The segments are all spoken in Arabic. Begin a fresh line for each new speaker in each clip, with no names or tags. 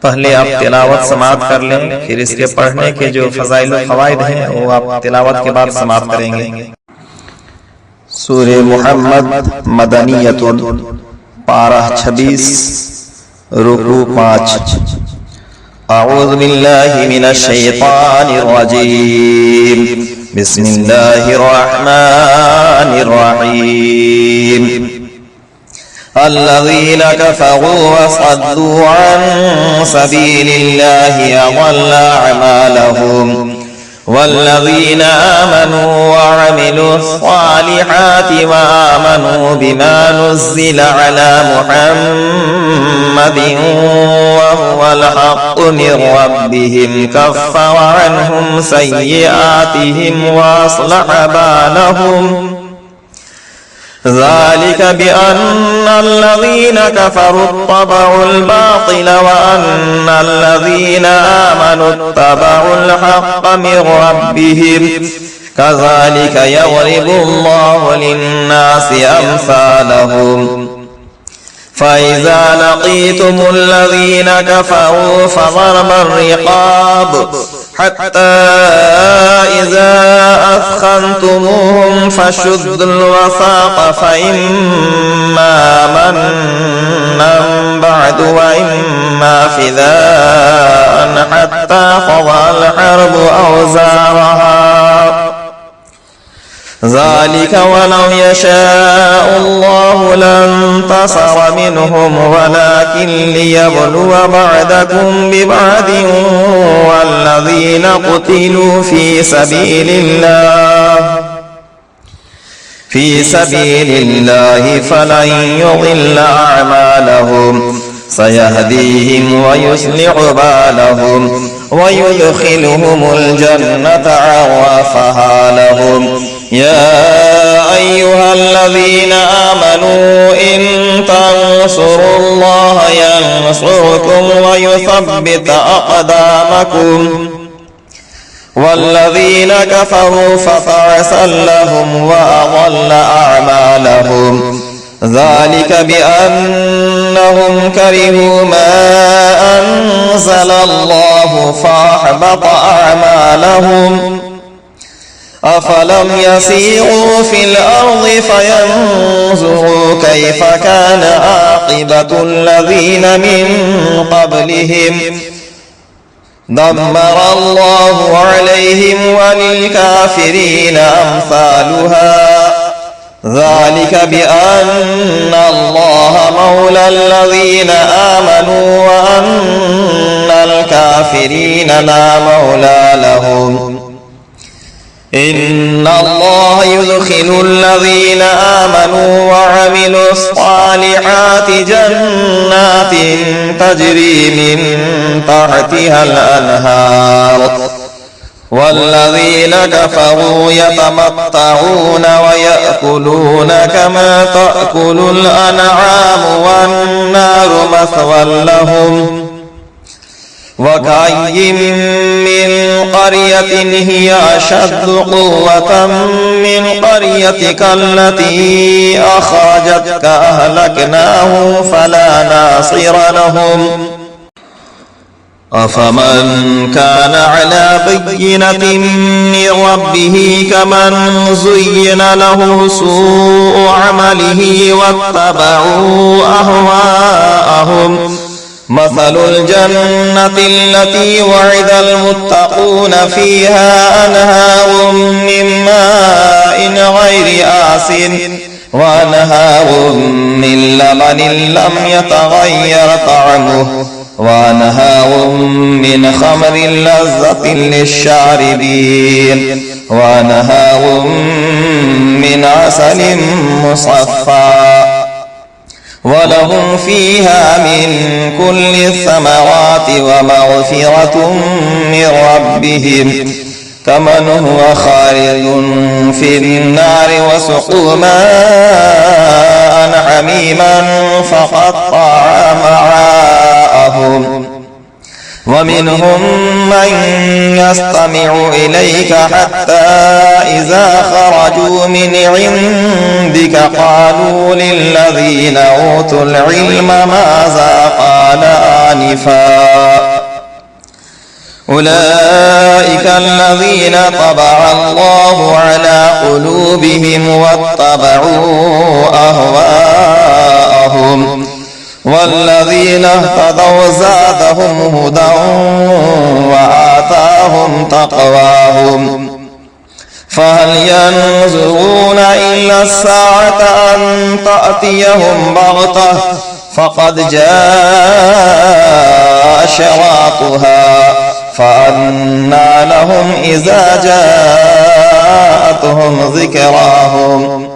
पहले आप तिलावत समाप्त कर लें, फिर इसके पढ़ने के जो फज़ाइल और फ़वाइद हैं वो आप तिलावत के बाद समाप्त करेंगे। सूरे मुहम्मद मदनियतुन, पारा 26, रुकू 5। अऊज़ु बिल्लाहि मिनश शैतानिर रजीम, बिस्मिल्लाहिर रहमानिर रहीम। الذين كفروا وصدوا عن سبيل الله أضل أعمالهم والذين آمنوا وعملوا الصالحات وآمنوا بما نزل على محمد وهو الحق من ربهم كفر عنهم سيئاتهم وأصلح بالهم ذلك بأن الذين كفروا اتبعوا الباطل وأن الذين آمنوا اتبعوا الحق من ربهم كذلك يضرب الله للناس أمثالهم فإذا لقيتم الذين كفروا فضرب الرقاب حتى إذا أثخنتموهم فشدوا الوثاق فإما منا بعد وإما فداء حتى تضع الحرب أوزارها ذلك ولو يشاء الله لانتصر منهم ولكن ليبلو بعضكم ببعض والذين قتلوا في سبيل الله فلن يضل أعمالهم سيهديهم ويصلح بالهم ويدخلهم الجنة عرفها لهم يا أيها الذين آمنوا إن تنصروا الله ينصركم ويثبت أقدامكم والذين كفروا فتعسا لهم وأضل أعمالهم ذلك بأنهم كرهوا ما أنزل الله فأحبط أعمالهم أفلم يسيروا في الأرض فينظروا كيف كان عاقبة الذين من قبلهم دمر الله عليهم وللكافرين أمثالها ذلك بأن الله مولى الذين آمنوا وأن الكافرين لا مولى لهم إن الله يدخل الذين آمنوا وعملوا الصالحات جنات تجري من تحتها الأنهار والذين كفروا يتمتعون ويأكلون كما تأكل الأنعام والنار مثوى لهم وكأي من قرية هي أشد قوة من قريتك التي أخرجتك أهلكناهم فلا ناصر لهم أفمن كان على بينة من ربه كمن زين له سوء عمله واتبعوا أهواءهم مثل الجنة التي وعد المتقون فيها أنهار من ماء غير آسن وأنهار من لبن لم يتغير طعمه وأنهار من خمر لذة للشاربين وأنهار من عسل مصفى ولهم فيها من كل الثمرات ومغفرة من ربهم كمن هو خالد في النار وسقوا ماء حميما فقطع أمعاءهم ومنهم من يستمع إليك حتى إذا خرجوا من عندك قالوا للذين أوتوا العلم ماذا قال حنيفا أولئك الذين طبع الله على قلوبهم واتبعوا أهواءهم والذين اهتدوا زادهم هدى وآتاهم تقواهم فهل ينظرون إلا الساعة أن تأتيهم بغتة فقد جاء أشراطها فأنى لهم إذا جاءتهم ذكراهم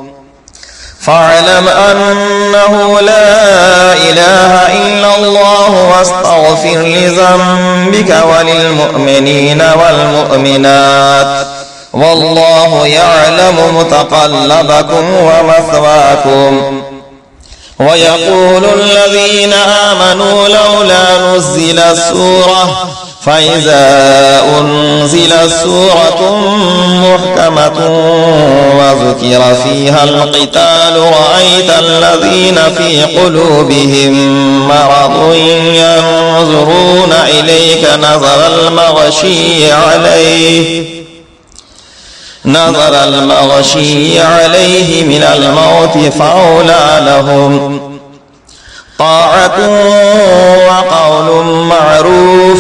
فاعلم أنه لا إله إلا الله واستغفر لذنبك وللمؤمنين والمؤمنات والله يعلم متقلبكم ومثواكم ويقول الذين آمنوا لولا نزلت سورة فإذا أنزلت سورة محكمة وذكر فيها القتال رأيت الذين في قلوبهم مرض ينظرون إليك نظر المغشي عليه من الموت فأولى لهم طاعة وقول معروف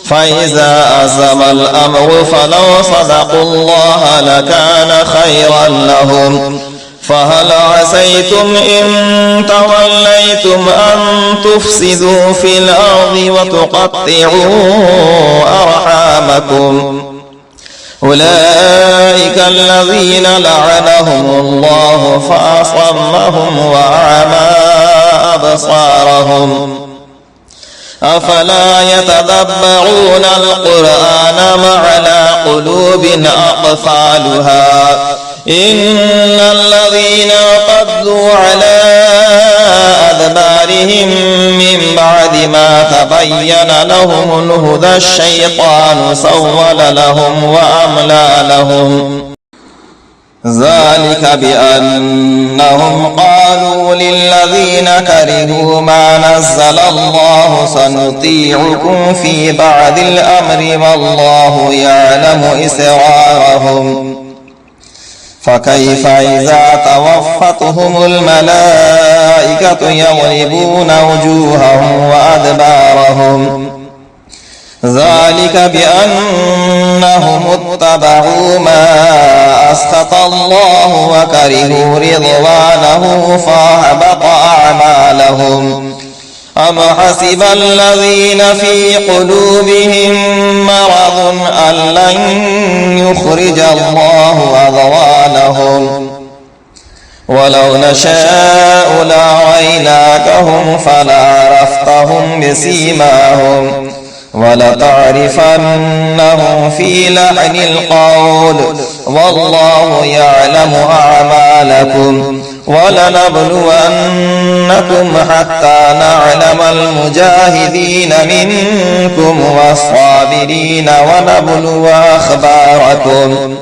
فإذا أزم الأمر فلو صدقوا الله لكان خيرا لهم فهل عسيتم إن توليتم أن تفسدوا في الأرض وتقطعوا أرحامكم أولئك الذين لعنهم الله فأصمهم وأعمى أبصارهم أفلا يتدبرون القرآن أم على قلوب أقفالها إن الذين ارتدوا على أدبارهم من بعد ما تبين لهم الهدى الشيطان سول لهم وأملى لهم ذلك بأنهم قالوا للذين كرهوا ما نزل الله سنطيعكم في بعض الأمر والله يعلم إسرارهم فكيف إذا توفتهم الملائكة يضربون وجوههم وأدبارهم ذلك بأنهم اتبعوا ما أسخط الله وكرهوا رضوانه فأحبط أعمالهم أم حسب الذين في قلوبهم مرض أن لن يخرج الله أضغانهم ولو نشاء لأريناكهم فلعرفتهم بسيماهم ولتعرفنهم في لحن القول والله يعلم أعمالكم ولنبلونكم حتى نعلم المجاهدين منكم والصابرين ونبلو أخباركم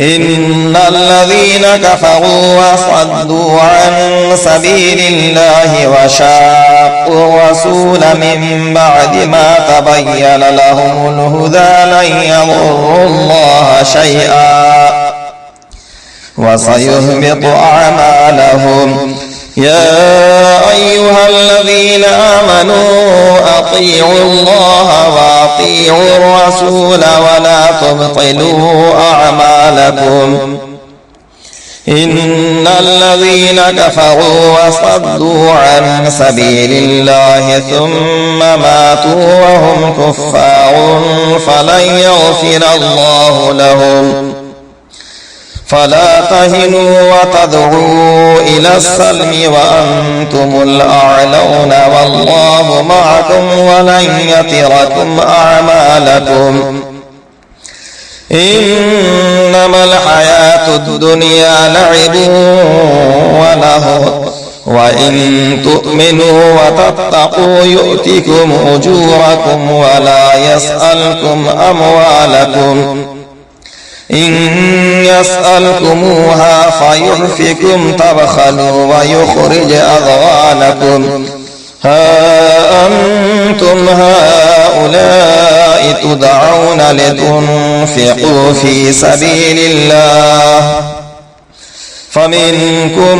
إن الذين كفروا وصدوا عن سبيل الله وشاقوا الرسول من بعد ما تبين لهم الهدى لن يضروا الله شيئا وسيهبط أعمالهم يا أيها الذين آمنوا أطيعوا الله وأطيعوا الرسول ولا تبطلوا أعمالكم إن الذين كفروا وصدوا عن سبيل الله ثم ماتوا وهم كفار فلن يغفر الله لهم فلا تهنوا وتدعوا إلى السلم وأنتم الأعلون والله معكم ولن يتركم أعمالكم إنما الحياة الدنيا لعب ولهو وإن تؤمنوا وتتقوا يؤتكم أجوركم ولا يسألكم أموالكم إن يسألكموها فيحفكم تبخلوا ويخرج أضغانكم ها تدعون لتنفقوا في سبيل الله فمنكم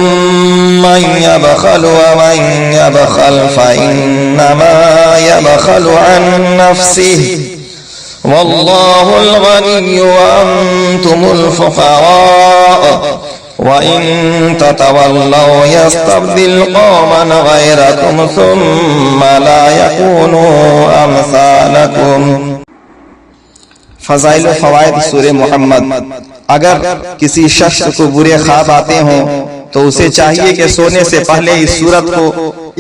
من يبخل ومن يبخل فإنما يبخل عن نفسه والله الغني وأنتم الفقراء وإن تتولوا يستبدل قوما غيركم ثم لا يكونوا أمثالكم।
फ़ज़ाइल व फ़वाइद सूरह मोहम्मद। अगर किसी शख्स को बुरे ख्वाब आते हों तो उसे चाहिए कि सोने से पहले इस सूरत को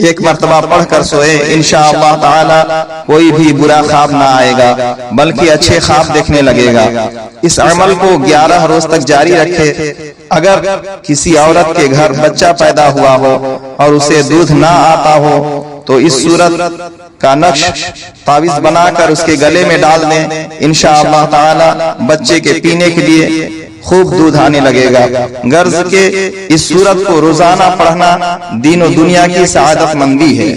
एक मर्तबा पढ़कर सोए। इंशाअल्लाह ताला कोई भी बुरा ख्वाब ना आएगा बल्कि अच्छे ख्वाब देखने लगेगा। इस अमल को 11 रोज तक जारी रखे। अगर किसी औरत के घर बच्चा पैदा हुआ हो और उसे दूध ना आता हो तो इस सूरत का नक्श तावीज बनाकर उसके गले में डाल दें। इंशाअल्लाह ताला बच्चे के पीने के लिए खूब दूध आने लगेगा। गर्ज के इस सूरत को रोजाना पढ़ना दीन और दुनिया की सआदत मंदी है।